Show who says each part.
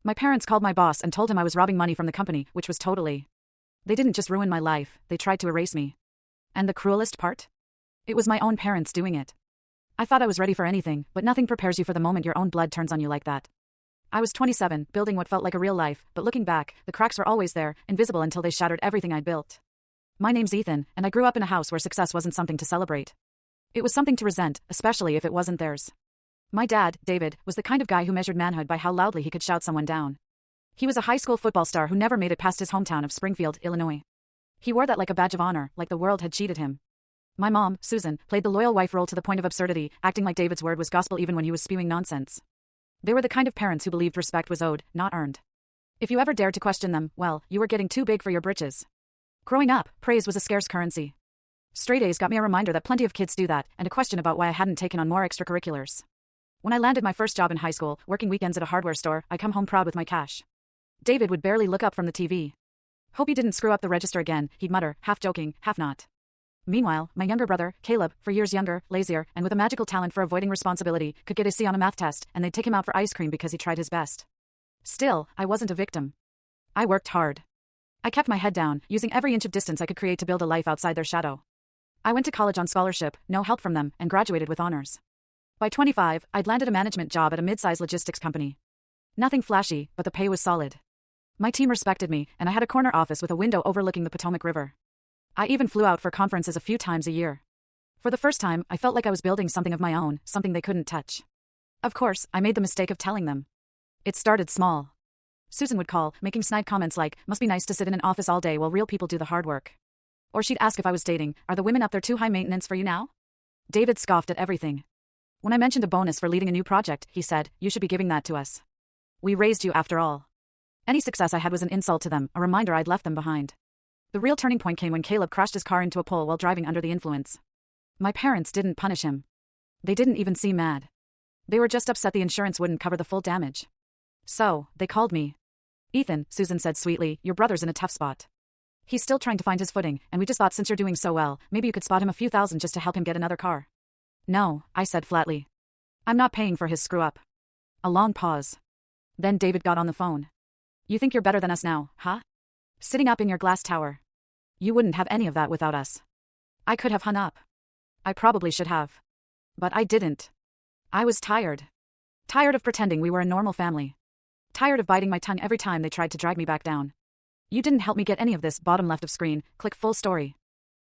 Speaker 1: My parents called my boss and told him I was robbing money from the company, which was totally. They didn't just ruin my life, they tried to erase me. And the cruelest part? It was my own parents doing it. I thought I was ready for anything, but nothing prepares you for the moment your own blood turns on you like that. I was 27, building what felt like a real life, but looking back, the cracks were always there, invisible until they shattered everything I'd built. My name's Ethan, and I grew up in a house where success wasn't something to celebrate. It was something to resent, especially if it wasn't theirs. My dad, David, was the kind of guy who measured manhood by how loudly he could shout someone down. He was a high school football star who never made it past his hometown of Springfield, Illinois. He wore that like a badge of honor, like the world had cheated him. My mom, Susan, played the loyal wife role to the point of absurdity, acting like David's word was gospel even when he was spewing nonsense. They were the kind of parents who believed respect was owed, not earned. If you ever dared to question them, well, you were getting too big for your britches. Growing up, praise was a scarce currency. Straight A's got me a reminder that plenty of kids do that, and a question about why I hadn't taken on more extracurriculars. When I landed my first job in high school, working weekends at a hardware store, I come home proud with my cash. David would barely look up from the TV. "Hope you didn't screw up the register again," he'd mutter, half joking, half not. Meanwhile, my younger brother, Caleb, 4 years younger, lazier, and with a magical talent for avoiding responsibility, could get a C on a math test, and they'd take him out for ice cream because he tried his best. Still, I wasn't a victim. I worked hard. I kept my head down, using every inch of distance I could create to build a life outside their shadow. I went to college on scholarship, no help from them, and graduated with honors. By 25, I'd landed a management job at a mid-size logistics company. Nothing flashy, but the pay was solid. My team respected me, and I had a corner office with a window overlooking the Potomac River. I even flew out for conferences a few times a year. For the first time, I felt like I was building something of my own, something they couldn't touch. Of course, I made the mistake of telling them. It started small. Susan would call, making snide comments like, "Must be nice to sit in an office all day while real people do the hard work." Or she'd ask if I was dating, "Are the women up there too high maintenance for you now?" David scoffed at everything. When I mentioned a bonus for leading a new project, he said, "You should be giving that to us. We raised you after all." Any success I had was an insult to them, a reminder I'd left them behind. The real turning point came when Caleb crashed his car into a pole while driving under the influence. My parents didn't punish him. They didn't even seem mad. They were just upset the insurance wouldn't cover the full damage. So, they called me. "Ethan," Susan said sweetly, "your brother's in a tough spot. He's still trying to find his footing, and we just thought since you're doing so well, maybe you could spot him a few thousand just to help him get another car." "No," I said flatly. "I'm not paying for his screw-up." A long pause. Then David got on the phone. "You think you're better than us now, huh? Sitting up in your glass tower. You wouldn't have any of that without us." I could have hung up. I probably should have. But I didn't. I was tired. Tired of pretending we were a normal family. Tired of biting my tongue every time they tried to drag me back down. "You didn't help me get any of this," bottom left of screen, click full story.